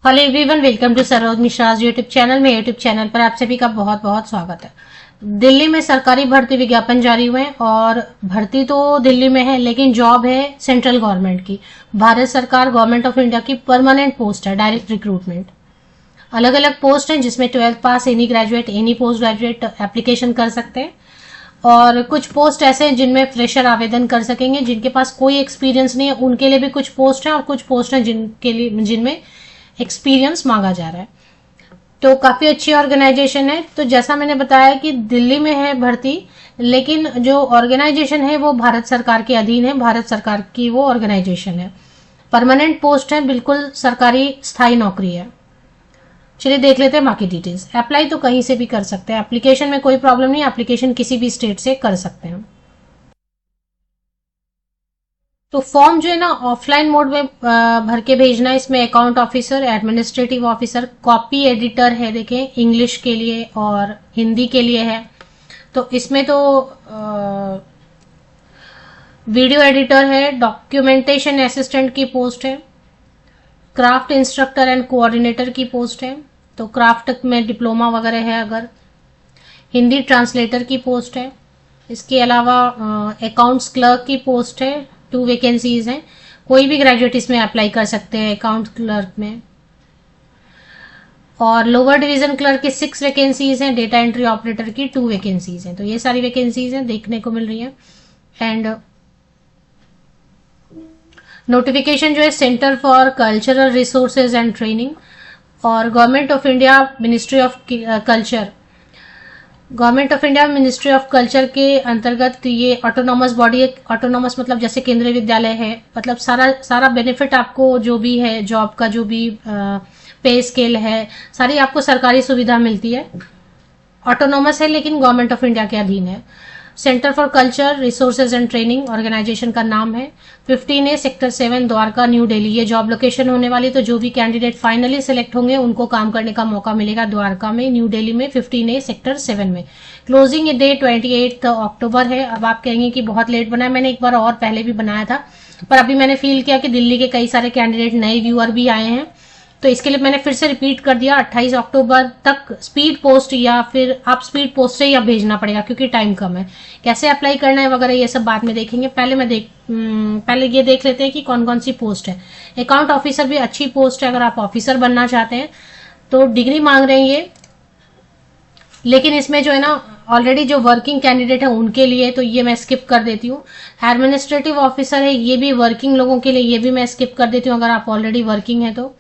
Hello everyone, welcome to Saroj Mishra's YouTube channel में। YouTube channel पर आप सभी का बहुत बहुत स्वागत है। दिल्ली में सरकारी भर्ती विज्ञापन जारी हुए हैं और भर्ती तो दिल्ली में है, लेकिन जॉब है सेंट्रल गवर्नमेंट की। भारत सरकार गवर्नमेंट ऑफ इंडिया की परमानेंट पोस्ट है, डायरेक्ट रिक्रूटमेंट। अलग अलग पोस्ट हैं जिसमें 12th pass any graduate any post graduate application कर सकते हैं, और कुछ पोस्ट ऐसे हैं जिनमें फ्रेशर आवेदन कर सकेंगे। जिनके पास कोई एक्सपीरियंस नहीं है उनके लिए भी कुछ पोस्ट हैं, और कुछ पोस्ट हैं जिनमें एक्सपीरियंस मांगा जा रहा है। तो काफी अच्छी ऑर्गेनाइजेशन है। तो जैसा मैंने बताया कि दिल्ली में है भर्ती, लेकिन जो ऑर्गेनाइजेशन है वो भारत सरकार के अधीन है। भारत सरकार की वो ऑर्गेनाइजेशन है, परमानेंट पोस्ट है, बिल्कुल सरकारी स्थायी नौकरी है। चलिए देख लेते हैं बाकी डिटेल्स। अप्लाई तो कहीं से भी कर सकते हैं, एप्लीकेशन में कोई प्रॉब्लम नहीं, एप्लीकेशन किसी भी स्टेट से कर सकते हैं। तो फॉर्म जो है ना ऑफलाइन मोड में भर के भेजना है। इसमें account officer, administrative officer, copy editor है, देखें इंग्लिश के लिए और हिंदी के लिए है। तो इसमें तो वीडियो एडिटर है, डॉक्यूमेंटेशन असिस्टेंट की पोस्ट है, क्राफ्ट इंस्ट्रक्टर एंड कोऑर्डिनेटर की पोस्ट है। तो क्राफ्ट में डिप्लोमा वगैरह है अगर। हिंदी ट्रांसलेटर की पोस्ट है। इसके अलावा अकाउंट्स क्लर्क की पोस्ट है, 2 वैकेंसीज हैं। कोई भी ग्रेजुएट इसमें अप्लाई कर सकते हैं अकाउंट क्लर्क में। और लोअर डिवीजन क्लर्क की 6 वैकेंसीज हैं, डेटा एंट्री ऑपरेटर की 2 वैकेंसीज हैं। तो ये सारी वैकेंसीज हैं, देखने को मिल रही हैं। एंड नोटिफिकेशन जो है centre for cultural resources and training और government of India ministry of culture, government of India ministry of culture के अंतर्गत ये ऑटोनॉमस बॉडी है। ऑटोनॉमस मतलब जैसे केंद्रीय विद्यालय है, मतलब सारा बेनिफिट आपको जो भी है, जॉब का जो भी पे स्केल है, सारी आपको सरकारी सुविधा मिलती है। ऑटोनॉमस है लेकिन गवर्नमेंट ऑफ इंडिया के अधीन है। Centre for culture resources and training organisation का नाम है। 15A sector 7 Dwarka new Delhi ये जॉब लोकेशन होने वाली। तो जो भी कैंडिडेट फाइनली सिलेक्ट होंगे उनको काम करने का मौका मिलेगा द्वारका में, न्यू दिल्ली में, 15A सेक्टर 7 में। क्लोजिंग डे 28 अक्टूबर है। अब आप कहेंगे कि बहुत लेट बनाया, मैंने एक बार और पहले भी बनाया था, पर अभी मैंने फील किया कि दिल्ली के कई सारे कैंडिडेट नए व्यूअर भी आए हैं, तो इसके लिए मैंने फिर से रिपीट कर दिया। 28 अक्टूबर तक स्पीड पोस्ट, या फिर आप स्पीड पोस्ट से ही अब भेजना पड़ेगा क्योंकि टाइम कम है। कैसे अप्लाई करना है वगैरह ये सब बाद में देखेंगे। पहले ये देख लेते हैं कि कौन कौन सी पोस्ट है। अकाउंट ऑफिसर भी अच्छी पोस्ट है, अगर आप ऑफिसर बनना चाहते हैं तो डिग्री मांग रहे हैं ये, लेकिन इसमें जो है ना ऑलरेडी जो वर्किंग कैंडिडेट है उनके लिए, तो ये मैं स्किप कर देती हूँ। एडमिनिस्ट्रेटिव ऑफिसर है, ये भी वर्किंग लोगों के लिए, ये भी मैं स्किप कर देती हूँ अगर आप ऑलरेडी वर्किंग है तो।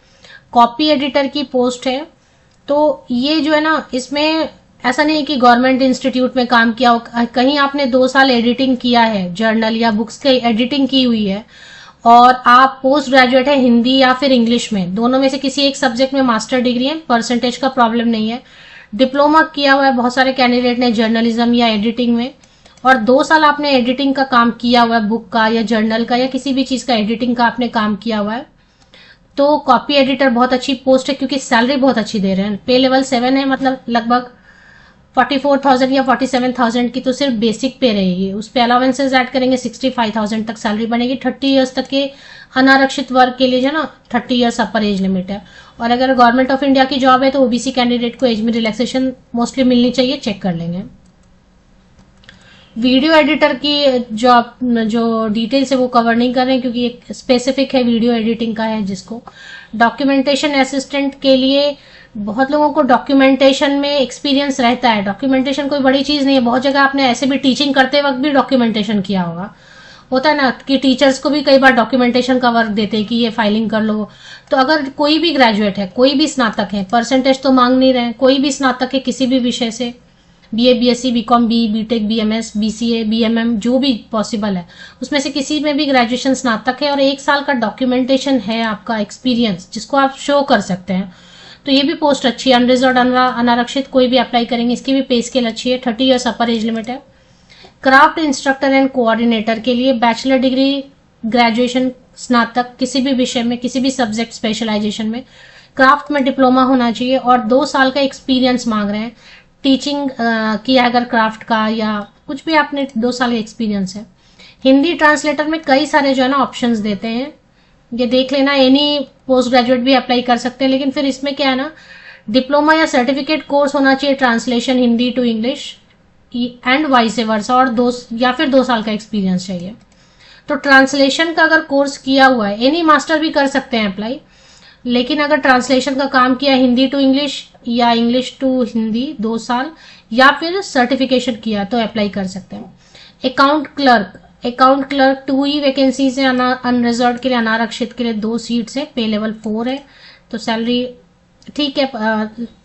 कॉपी एडिटर की पोस्ट है। तो ये जो है ना, इसमें ऐसा नहीं है कि गवर्नमेंट इंस्टीट्यूट में काम किया हो, कहीं आपने 2 साल एडिटिंग किया है, जर्नल या बुक्स की एडिटिंग की हुई है, और आप पोस्ट ग्रेजुएट है हिंदी या फिर इंग्लिश में, दोनों में से किसी एक सब्जेक्ट में मास्टर डिग्री है, परसेंटेज का प्रॉब्लम नहीं है। डिप्लोमा किया हुआ है बहुत सारे कैंडिडेट ने जर्नलिज्म या एडिटिंग में, और 2 साल आपने एडिटिंग का काम किया हुआ है, बुक का या जर्नल का या किसी भी चीज का एडिटिंग का आपने काम किया हुआ है, तो कॉपी एडिटर बहुत अच्छी पोस्ट है क्योंकि सैलरी बहुत अच्छी दे रहे हैं। पे लेवल 7 है, मतलब लगभग 44,000 या 47,000 की तो सिर्फ बेसिक पे रहेगी। उस पे अलावेंसेज ऐड करेंगे 65,000 तक सैलरी बनेगी। 30 इयर्स तक के अनारक्षित वर्ग के लिए जो ना 30 इयर्स अपर एज लिमिट है। और अगर गवर्नमेंट ऑफ इंडिया की जॉब है तो ओबीसी कैंडिडेट को एज में रिलैक्सेशन मोस्टली मिलनी चाहिए, चेक कर लेंगे। वीडियो एडिटर की जॉब जो डिटेल्स है वो कवर नहीं कर रहे हैं क्योंकि एक स्पेसिफिक है वीडियो एडिटिंग का है जिसको। डॉक्यूमेंटेशन असिस्टेंट के लिए बहुत लोगों को डॉक्यूमेंटेशन में एक्सपीरियंस रहता है। डॉक्यूमेंटेशन कोई बड़ी चीज नहीं है, बहुत जगह आपने ऐसे भी टीचिंग करते वक्त भी डॉक्यूमेंटेशन किया होगा। होता है ना कि टीचर्स को भी कई बार डॉक्यूमेंटेशन का वर्क देते हैं कि ये फाइलिंग कर लो। तो अगर कोई भी ग्रेजुएट है, कोई भी स्नातक है, परसेंटेज तो मांग नहीं रहे, कोई भी स्नातक है किसी भी विषय से, BA, BSc, BCom, BTech, BMS, BCA, BMM, जो भी पॉसिबल है उसमें से किसी में भी ग्रेजुएशन स्नातक है और 1 साल का डॉक्यूमेंटेशन है आपका एक्सपीरियंस जिसको आप शो कर सकते हैं, तो ये भी पोस्ट अच्छी है। अनरिजर्व अनारक्षित कोई भी अप्लाई करेंगे, इसकी भी पे स्केल अच्छी है। 30 इयर्स अपर एज लिमिट है। क्राफ्ट इंस्ट्रक्टर एंड कोऑर्डिनेटर के लिए बैचलर डिग्री, ग्रेजुएशन, स्नातक किसी भी विषय में, किसी भी सब्जेक्ट स्पेशलाइजेशन में, क्राफ्ट में डिप्लोमा होना चाहिए और 2 साल का एक्सपीरियंस मांग रहे हैं। टीचिंग किया अगर क्राफ्ट का या कुछ भी आपने 2 साल का एक्सपीरियंस है। हिंदी ट्रांसलेटर में कई सारे जो है ना ऑप्शंस देते हैं, ये देख लेना, एनी पोस्ट ग्रेजुएट भी अप्लाई कर सकते हैं, लेकिन फिर इसमें क्या है ना, डिप्लोमा या सर्टिफिकेट कोर्स होना चाहिए, translation Hindi to English and vice versa, और 2 साल का एक्सपीरियंस चाहिए। तो ट्रांसलेशन का अगर कोर्स किया हुआ है, एनी मास्टर भी कर सकते हैं अप्लाई, लेकिन अगर ट्रांसलेशन का काम किया हिंदी टू इंग्लिश या इंग्लिश टू हिंदी 2 साल, या फिर सर्टिफिकेशन किया तो अप्लाई कर सकते हैं। अकाउंट क्लर्क 2 ही वैकेंसीज है, अनरिजर्व के लिए, अनारक्षित के लिए 2 सीट्स है, पे लेवल 4 है, तो सैलरी ठीक है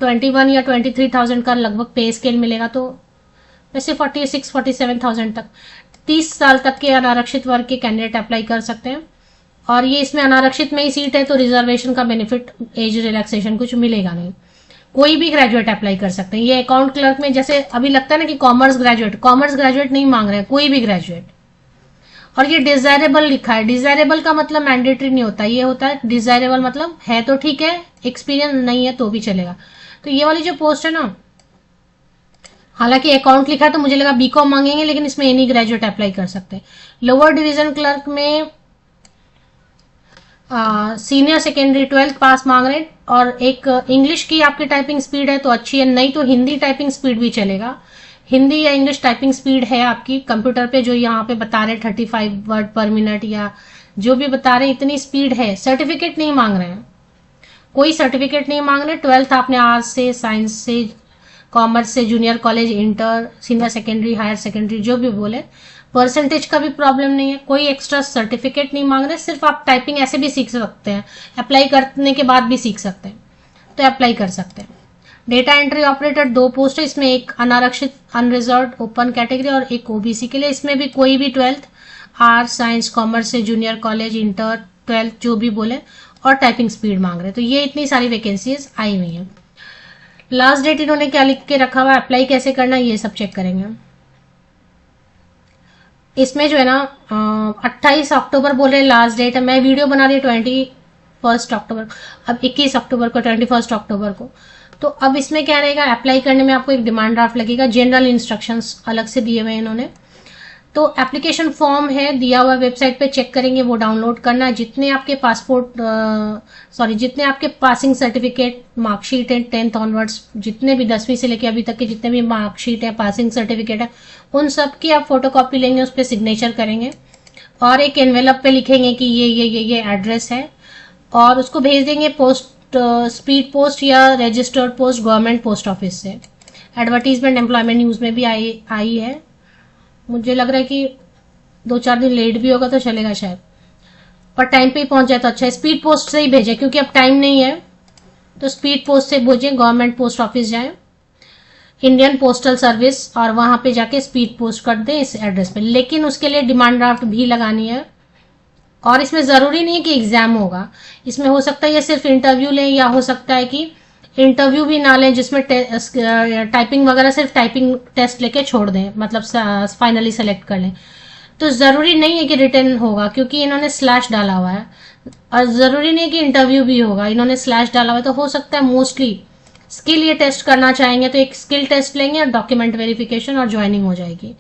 21 या 23,000 का लगभग पे स्केल मिलेगा, तो वैसे 46-47,000 तक। 30 साल तक के अनारक्षित वर्ग के कैंडिडेट अप्लाई कर सकते हैं, और ये इसमें अनारक्षित में ही सीट है तो रिजर्वेशन का बेनिफिट, एज रिलैक्सेशन कुछ मिलेगा नहीं, कोई भी ग्रेजुएट अप्लाई कर सकते हैं। ये अकाउंट क्लर्क में जैसे अभी लगता है ना कि कॉमर्स ग्रेजुएट नहीं मांग रहे हैं, कोई भी ग्रेजुएट। और ये डिजायरेबल लिखा है, डिजायरेबल का मतलब मैंडेटरी नहीं होता, ये होता है डिजायरेबल, मतलब है तो ठीक है, एक्सपीरियंस नहीं है तो भी चलेगा। तो ये वाली जो पोस्ट है ना, हालांकि अकाउंट लिखा है तो मुझे लगा बीकॉम मांगेंगे, लेकिन इसमें एनी ग्रेजुएट अप्लाई कर सकते हैं। लोअर डिवीजन क्लर्क में सीनियर सेकेंडरी 12th पास मांग रहे हैं, और एक इंग्लिश की आपकी टाइपिंग स्पीड है तो अच्छी है, नहीं तो हिंदी टाइपिंग स्पीड भी चलेगा। हिंदी या इंग्लिश टाइपिंग स्पीड है आपकी कंप्यूटर पे, जो यहाँ पे बता रहे 35 वर्ड पर मिनट या जो भी बता रहे, इतनी स्पीड है। सर्टिफिकेट नहीं मांग रहे हैं, कोई सर्टिफिकेट नहीं मांग रहे। 12th आपने आर्ट्स से, साइंस से, कॉमर्स से, junior college, inter, senior secondary, higher secondary, जो भी बोले। परसेंटेज का भी प्रॉब्लम नहीं है, कोई एक्स्ट्रा सर्टिफिकेट नहीं मांग रहे, सिर्फ आप टाइपिंग ऐसे भी सीख सकते हैं, अप्लाई करने के बाद भी सीख सकते हैं, तो अप्लाई कर सकते हैं। डेटा एंट्री ऑपरेटर 2 पोस्ट है, इसमें एक अनारक्षित अनरिजर्व ओपन कैटेगरी और एक ओबीसी के लिए। इसमें भी कोई भी 12th आर्ट्स, साइंस, कॉमर्स से, जूनियर कॉलेज, इंटर, 12th जो भी बोले, और टाइपिंग स्पीड मांग रहे हैं। तो ये इतनी सारी वैकेंसीज आई हुई हैं। लास्ट डेट इन्होंने क्या लिख के रखा हुआ है, अप्लाई कैसे करना है, ये सब चेक करेंगे। इसमें जो है ना 28 अक्टूबर बोल रहे लास्ट डेट है, मैं वीडियो बना रही हूँ 21 अक्टूबर, अब 21 अक्टूबर को, 21 अक्टूबर को। तो अब इसमें क्या रहेगा, अप्लाई करने में आपको एक डिमांड ड्राफ्ट लगेगा, जनरल इंस्ट्रक्शंस अलग से दिए हुए हैं इन्होंने। तो एप्लीकेशन फॉर्म है दिया हुआ, वेबसाइट पे चेक करेंगे, वो डाउनलोड करना है। जितने आपके जितने आपके पासिंग सर्टिफिकेट, मार्कशीट है 10th ऑनवर्ड्स, जितने भी 10वीं से लेके अभी तक के जितने भी मार्कशीट है, पासिंग सर्टिफिकेट है, उन सब की आप फोटोकॉपी लेंगे, उस पर सिग्नेचर करेंगे, और एक एनवेलप पे लिखेंगे कि ये एड्रेस है, और उसको भेज देंगे पोस्ट, स्पीड पोस्ट या registered post, government post office से। एडवर्टीजमेंट एम्प्लॉयमेंट न्यूज में भी आई है, मुझे लग रहा है कि 2-4 दिन लेट भी होगा तो चलेगा शायद, पर टाइम पे ही पहुंच जाए तो अच्छा है। स्पीड पोस्ट से ही भेजें, क्योंकि अब टाइम नहीं है, तो स्पीड पोस्ट से भेजें, गवर्नमेंट पोस्ट ऑफिस जाएं, इंडियन पोस्टल सर्विस, और वहां पे जाके स्पीड पोस्ट कर दें इस एड्रेस पे। लेकिन उसके लिए डिमांड ड्राफ्ट भी लगानी है, और इसमें जरूरी नहीं है कि एग्जाम होगा, इसमें हो सकता है ये सिर्फ इंटरव्यू लें, या हो सकता है कि इंटरव्यू भी ना लें, जिसमें टाइपिंग वगैरह सिर्फ टाइपिंग टेस्ट लेके छोड़ दें, मतलब फाइनली सेलेक्ट कर लें। तो जरूरी नहीं है कि रिटर्न होगा, क्योंकि इन्होंने स्लैश डाला हुआ है, और जरूरी नहीं है कि इंटरव्यू भी होगा, इन्होंने स्लैश डाला हुआ है। तो हो सकता है मोस्टली स्किल ये टेस्ट करना चाहेंगे, तो एक स्किल टेस्ट लेंगे और डॉक्यूमेंट वेरिफिकेशन, और ज्वाइनिंग हो जाएगी।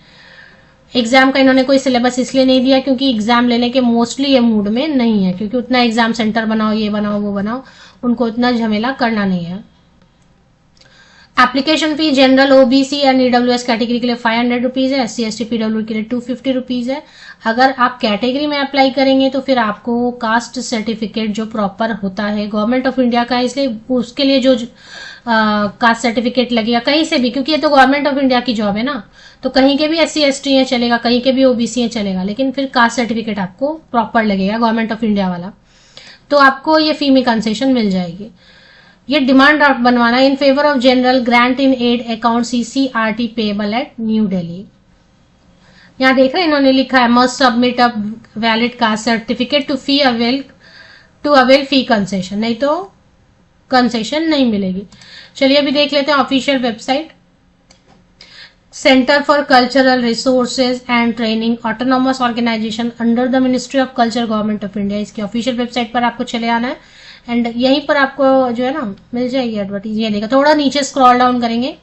एग्जाम का इन्होंने कोई सिलेबस इसलिए नहीं दिया क्योंकि एग्जाम लेने के मोस्टली ये मूड में नहीं है, क्योंकि उतना एग्जाम सेंटर बनाओ, ये बनाओ, वो बनाओ, उनको इतना झमेला करना नहीं है। Application fee general, OBC and EWS category के लिए 500 रुपीज है, SC ST PW के लिए 250 रुपीज है। अगर आप कैटेगरी में अप्लाई करेंगे तो फिर आपको कास्ट सर्टिफिकेट जो प्रॉपर होता है गवर्नमेंट ऑफ इंडिया का, इसलिए उसके लिए जो कास्ट सर्टिफिकेट लगेगा कहीं से भी, क्योंकि ये तो गवर्नमेंट ऑफ इंडिया की जॉब है ना, तो कहीं के भी SC ST है चलेगा, कहीं के भी ओबीसी है चलेगा, लेकिन फिर कास्ट सर्टिफिकेट आपको प्रॉपर लगेगा गवर्नमेंट ऑफ इंडिया वाला, तो आपको ये फी में कंसेशन मिल जाएगी। ये डिमांड ड्राफ्ट बनवाना in favour of general grant in aid account CCRT payable at New Delhi. यहाँ देख रहे हैं इन्होंने लिखा है must submit a valid caste certificate to avail fee concession, नहीं तो कंसेशन नहीं मिलेगी। चलिए अभी देख लेते हैं official website. Centre for cultural resources and training autonomous organisation under the ministry of culture government of India, इसकी ऑफिशियल वेबसाइट पर आपको चले आना है, एंड यहीं पर आपको जो है ना मिल जाएगी एडवर्टीज। ये देखो थोड़ा नीचे स्क्रॉल डाउन करेंगे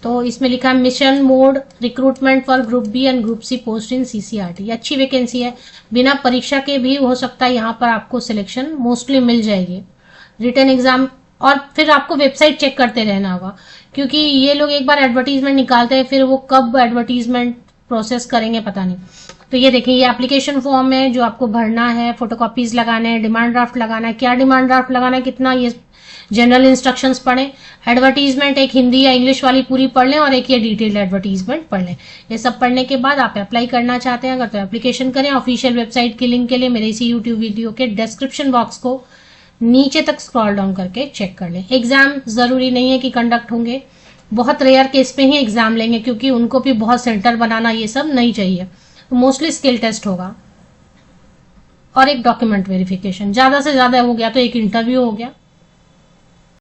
तो इसमें लिखा है mission mode recruitment for group B and group C post in CCRT. ये अच्छी वैकेंसी है, बिना परीक्षा के भी हो सकता है यहाँ पर आपको सिलेक्शन मोस्टली मिल जाएगी। रिटन एग्जाम, और फिर आपको वेबसाइट चेक करते रहना होगा, क्योंकि ये लोग एक बार एडवर्टीजमेंट निकालते हैं, फिर वो कब एडवर्टीजमेंट प्रोसेस करेंगे पता नहीं। तो ये देखिए, ये एप्लीकेशन फॉर्म है जो आपको भरना है, फोटोकॉपीज लगाने हैं, डिमांड ड्राफ्ट लगाना है। क्या डिमांड ड्राफ्ट लगाना है, कितना, ये जनरल इंस्ट्रक्शंस पढ़ें। एडवर्टीजमेंट एक हिंदी या इंग्लिश वाली पूरी पढ़ लें और एक ये डिटेल्ड एडवर्टीजमेंट पढ़ लें। ये सब पढ़ने के बाद आप अप्लाई करना चाहते हैं अगर, तो एप्लीकेशन करें। ऑफिशियल वेबसाइट की लिंक के लिए मेरे इसी यूट्यूब वीडियो के डिस्क्रिप्शन बॉक्स को नीचे तक स्क्रॉल डाउन करके चेक कर लें। एग्जाम जरूरी नहीं है कि कंडक्ट होंगे, बहुत रेयर केस पे ही एग्जाम लेंगे, क्योंकि उनको भी बहुत सेंटर बनाना ये सब नहीं चाहिए। मोस्टली स्किल टेस्ट होगा और एक डॉक्यूमेंट वेरिफिकेशन, ज्यादा से ज्यादा हो गया तो एक इंटरव्यू हो गया।